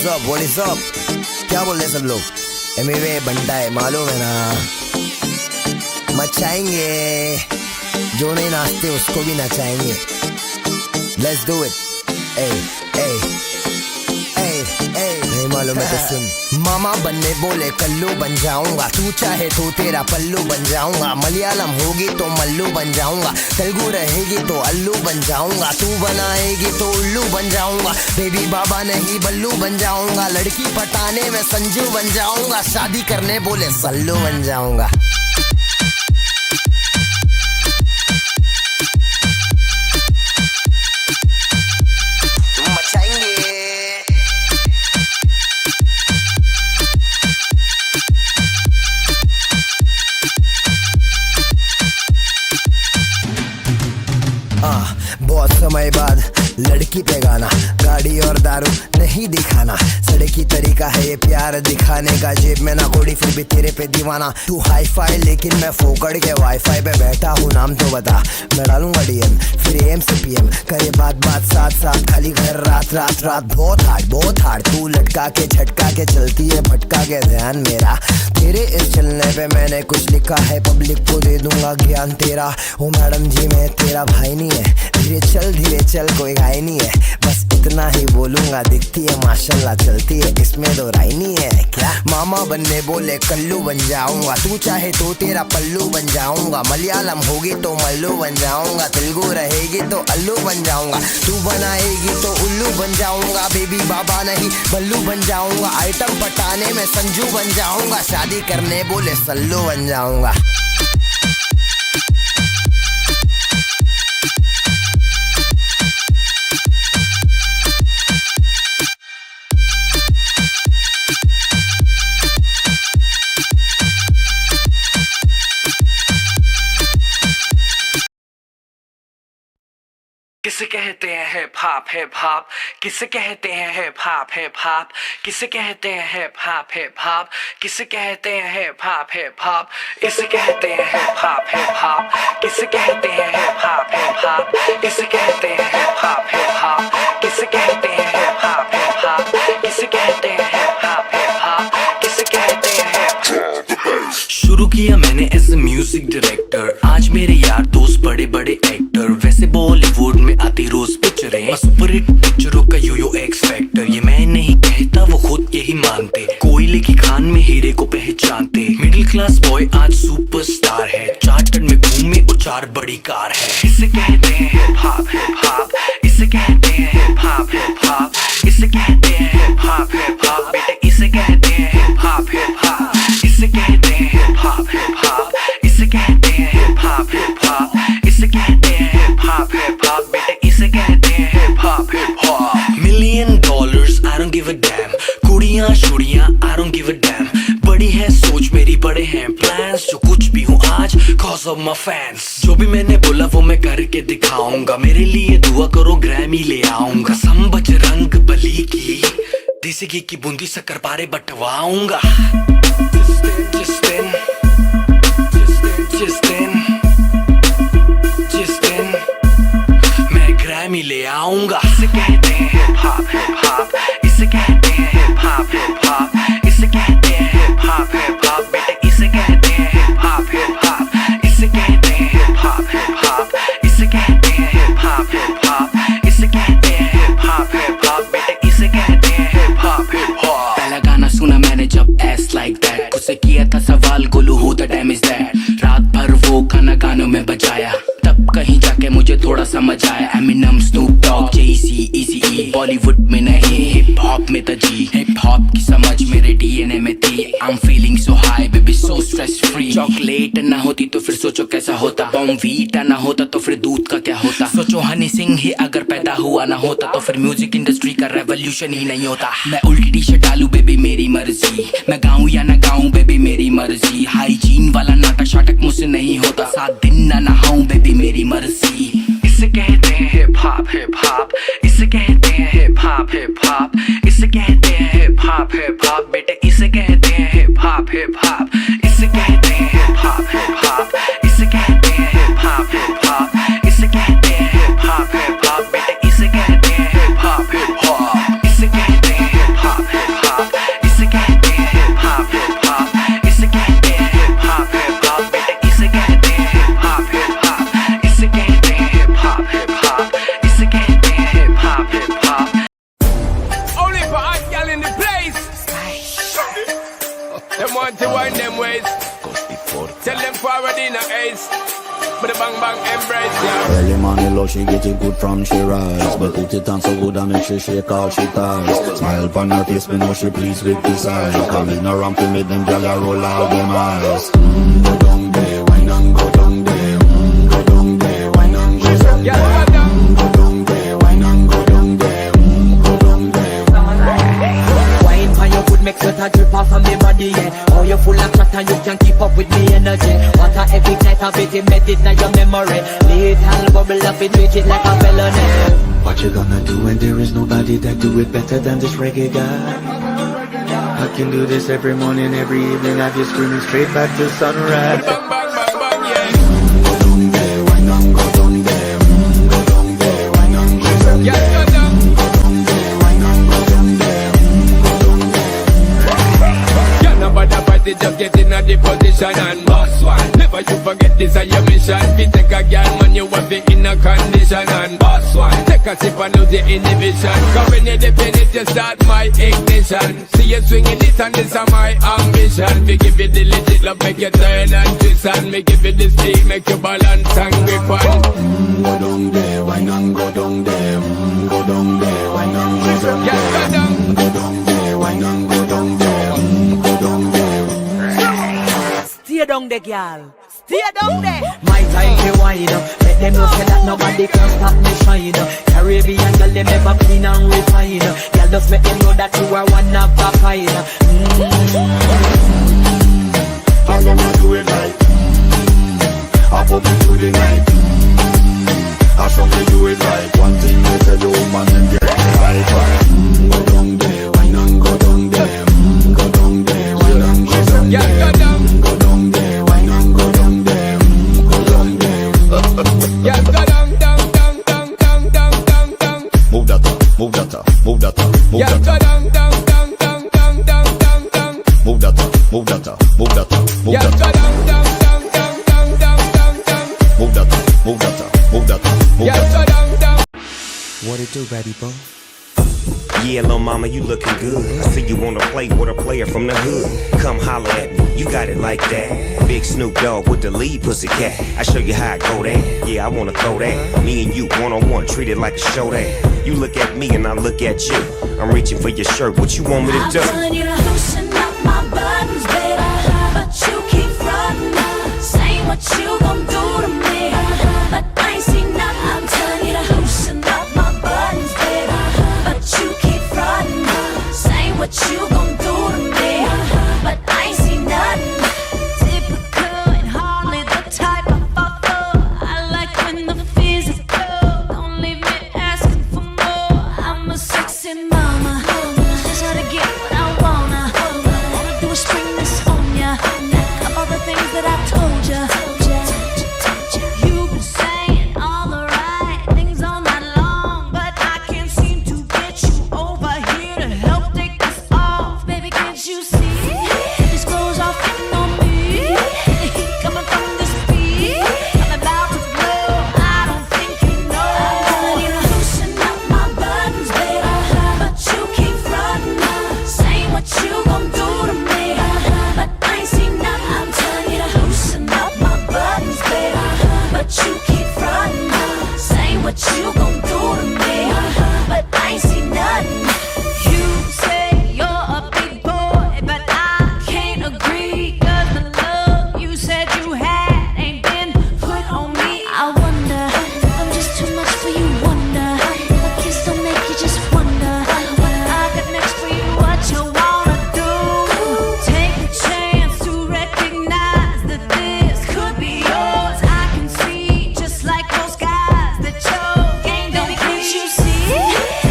What is up? क्या बोल रहे सब लोग? एमवे बंटा है, मालूम है ना, मचाएंगे, जो नहीं नाचते उसको भी नचाएंगे। Let's do it. नहीं मालूम है तो सुन। मामा बनने बोले कल्लू बन जाऊंगा, तू चाहे तो तेरा पल्लू बन जाऊंगा। मलयालम होगी तो मल्लू बन जाऊंगा, तेलुगु रहेगी तो अल्लू बन जाऊंगा। तू बनाएगी तो उल्लू बन जाऊंगा, बेबी बाबा नहीं बल्लू बन जाऊंगा। लड़की पटाने में संजू बन जाऊंगा, शादी करने बोले सल्लू बन जाऊंगा। बहुत समय बाद लड़की पे गाना, गाड़ी और दारू नहीं दिखाना। सड़की तरीका है ये प्यार दिखाने का, जेब में ना कोड़ी फिर भी तेरे पे दीवाना। तू हाई फाई लेकिन मैं फोकड़ के वाईफाई पे बैठा हूँ, नाम तो बता, मैं डालूंगा डीएम फिर एम से पीएम। करे बात साथ साथ, खाली घर रात रात रात। बहुत हार्ड तू लटका के झटका के चलती है, भटका के ध्यान मेरा। तेरे इस चलने पे मैंने कुछ लिखा है, पब्लिक को दे दूंगा ज्ञान तेरा। ओ मैडम जी मैं तेरा भाई नहीं है, धीरे चल कोई घाई नहीं है। बस इतना ही बोलूंगा, दिखती है माशाल्लाह, चलती है इसमें दो राय नहीं है क्या। मामा बनने बोले कल्लू बन जाऊंगा, तू चाहे तो तेरा पल्लू बन जाऊंगा। मलयालम होगी तो मल्लू बन जाऊंगा, तेलुगु रहेगी तो अल्लू बन जाऊंगा। तू बनाएगी तो उल्लू बन जाऊंगा, बेबी बाबा नहीं बल्लू बन जाऊंगा। आइटम पटाने में संजू बन जाऊंगा, शादी करने बोले सल्लू बन जाऊंगा। किसे कहते हैं हिप हॉप, हिप हॉप किसे कहते हैं हिप हॉप, हिप हॉप किसे कहते हैं हिप हॉप, हिप हॉप किसे कहते हैं हिप हॉप, हिप हॉप इसे कहते हैं हिप हॉप, हिप हॉप किसे कहते हैं हिप हॉप, हिप हॉप इसे कहते हैं हिप हॉप, हिप हॉप किसे कहते हैं हिप हॉप, हिप हॉप किसे कहते हैं हिप हॉप, हिप हॉप किसे कहते हैं हिप हॉप। शुरू किया मैंने एज ए म्यूजिक डायरेक्टर, आज मेरे यार दोस्त बड़े बड़े एक्टर। वैसे बॉलीवुड में आती रोज पिक्चरें, सुपर हिट पिक्चरों का यो एक्स फैक्टर। ये मैं नहीं कहता, वो खुद यही मानते, कोयले की खान में हीरे को पहचानते। मिडिल क्लास बॉय आज सुपरस्टार है, चार्टर्ड में घूमे और 4 बड़ी कार है। इसे कहते हैं हिप हॉप, हिप हॉप इसे कहते हैं हिप हॉप, हिप हॉप इसे कहते हैं हिप हॉप, हिप हॉप बेटे इसे कहते हैं हिप हॉप, हिप हॉप इसे कहते हैं हिप हॉप, हिप हॉप इसे कहते हैं हिप हॉप, हिप हॉप इसे कहते हैं हिप हॉप, हिप हॉप बेटे इसे कहते हैं hip hop, hip hop. $1,000,000 I don't give a damn, कुड़ियां शुड़ियां I don't give a damn। बड़ी है सोच मेरी, बड़े हैं प्लान्स, जो कुछ भी हूँ आज cause of my fans। जो भी मैंने बोला वो मैं करके दिखाऊंगा, मेरे लिए दुआ करो ग्रैमी ले आऊंगा। सम बजरंग बली की देसी घी की बूंदी शक्कर पारे बंटवाऊंगा। जिस दिन मैं ग्रैमी ले आऊंगा। इसे कहते हैं हिप हॉप, हिप हॉप इसे कहते हैं हिप हॉप, हिप हॉप इसे कहते हैं हिप हॉप, हिप हॉप बेटे इसे कहते हैं हिप हॉप, हिप हॉप इसे कहते हैं हिप हॉप, हिप हॉप इसे कहते हैं हिप हॉप, हिप हॉप इसे कहते हैं हिप हॉप, हिप हॉप बेटे इसे कहते हैं हिप हॉप, हिप हॉप। पहला गाना सुना मैंने जब एस लाइक दैट, उससे किया था सवाल Golu who the dam is that. रात भर वो गाना गानों में बजाया, तब कहीं जाके मुझे थोड़ा समझ आया। एमिनम, स्नूप डॉग, जेसी, इजी बॉलीवुड में नहीं हिप हॉप में था जी। हिप हॉप की समझ मेरे डीएनए में थी। I am feeling so high baby so stress free. Chocolate ना होती तो फिर सोचो कैसा होता, बॉर्नवीटा ना होता तो फिर दूध का क्या होता। सोचो हनी सिंह ही अगर पैदा हुआ ना होता तो फिर म्यूजिक इंडस्ट्री का रेवोल्यूशन ही नहीं होता। मैं उल्टी टी शर्ट डालू बेबी मेरी मर्जी, मैं गाऊं या ना गाऊं बेबी मेरी मर्जी। हाइजीन वाला नाटक शाटक मुझसे नहीं होता, 7 दिन ना नहाऊं बेबी मेरी मर्जी। इसे कहते हैं हिप हॉप, हिप हॉप इसे कहते हैं हिप हॉप, हिप हॉप इसे कहते हैं हिप हॉप, हिप हॉप बेटे इसे कहते हैं हिप हॉप, हिप हॉप इसे कहते हैं हिप हॉप, हिप हॉप इसे कहते हैं हिप हॉप, हिप हॉप इसे कहते हैं हिप हॉप, हिप हॉप बेटे इसे कहते हैं हिप हॉप, हिप हॉप इसे कहते हैं hip hop. Tell them forward in a ace. But the bang bang embrace, yeah. Early morning love, she get it good from she rise. But put it on so good and make she shake all she ties. Smile upon her face, me know she pleased with this eye. Coming around to me, them gyal a roll out them eyes. Go down there, wine and go down there. Go down there, wine and go down there. Go down there, wine and go down there. Go down there. Wine for your foot, make sweat a drip off of me body, yeah. Oh, you full of chat and you can keep up with me energy. What a epic night of it, embedded in your memory. Little bubble up, it treat it like a felony. What you gonna do when there is nobody that do it better than this reggae guy? I can do this every morning, every evening. I just screaming straight back to sunrise. Bang bang bang bang, yeah. Go down there, wine and go down there. Go down there, wine and go down Yeah, there. go down. Go down there, wine and go down there. Go down there. Yeah, nobody party, just get in a the position and boss one. Never you forget this is your mission. If you take a girl, man, you want be in a condition and boss one. Take a sip and lose the inhibition. Cause when you depend it, you start my ignition. See you swinging it and this is my ambition. We give you the legit love, make you turn and twist and me give you the speed, make you balance and grip on. Go down there, wine and go down there. Go down there, wine and go down Yeah, there. go down. Go down there, wine and go down there. Go down there. Stay down there, girl. Stay down there. My time to wine up. Let them know say that nobody can stop me shine up. Caribbean girl, them ever clean and refine up. Girl, just make them know that you are one of a kind. All them a do it right. I put it through the night. I saw me do it right. One thing they tell you, man, and get it right. Go down there, wine and go down there. Go down there, wine and go down Yeah, there. go down. Go down there, wine and go down there. Go down there. Yeah, go down, down, down, down, down, down, down, down. Move that up, move that up, move that up, move Yeah, that go up. down, down, down, down, down, down, down, down. Move that up, move that up, move that up, move Yeah, that go up. down, down, down, down, down, down, down, down. Move that up, move that up, move that up, move Yeah, that go up. down, down. What it do, baby boy? Yeah, lil' mama, you looking good. I see you wanna play with a player from the hood. Come holler at me, you got it like that. Big Snoop Dogg with the lead pussycat. I show you how I go there. Yeah, I wanna throw that. Me and you one-on-one, treat it like a show that. You look at me and I look at you. I'm reaching for your shirt, what you want me to do? I'm telling you to loosen up my buttons, baby, but you keep frontin', saying what you gon' do to me, but I ain't seen nothing. I'm telling you to loosen up my buttons, baby, but you keep frontin', saying what you gon' do to me, but I ain't seen nothing. Typical and hardly the type I fall for. I like when the physical, don't leave me asking for more. I'm a sexy mama, just how to get what I wanna. All I do is spring this on ya, of all the things that I told ya. You've been saying all the right things all night long, but I can't seem to get you over here to help take this off. Baby, can't you see? These clothes are fitting on me. The heat coming from this beat, I'm about to blow. I don't think you know. I'm telling you to loosen up my buttons, baby, but you keep frontin', saying what you gon' do to me, but I ain't seen nothing. I'm telling you to loosen up my buttons, baby, but you keep frontin', saying what you gon' do to me, but I ain't seen nothing. You say you're a big boy, but I can't agree, 'cause the love you said you had ain't been put on me. I wonder if I'm just too much for you, wonder if a kiss don't make you just wonder what I got next for you, what you wanna do. Take a chance to recognize that this could be yours. I can see, just like those guys, that your game don't can't you see?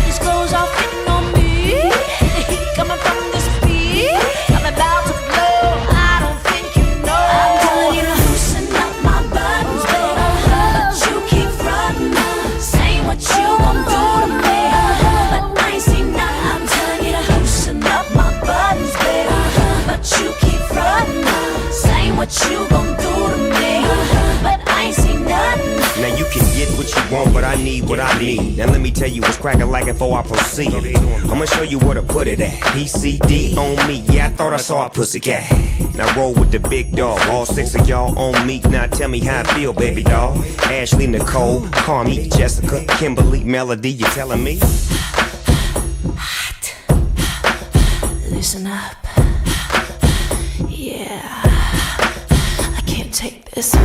These clothes are fitting on me. The heat coming from this beat, I'm about to blow. I don't think you know. I'm telling you to loosen up my buttons, baby, but you keep frontin', saying what you gon' do to me, but I ain't seen nothing. I'm telling you to loosen up my buttons, baby, but you keep frontin', saying what you gon' do to me, but I ain't seen nothing. Now you can get what you want, but I need what I need. Now let me tell you what's cracking like before I proceed. I'ma show you where to put it at. PCD on me, yeah, I thought I saw a pussycat. Now roll with the big dog, all 6 of y'all on me. Now tell me how I feel, baby doll. Ashley, Nicole, Carmi, Jessica, Kimberly, Melody, you telling me? Hot. Listen up. Yeah. I can't take this.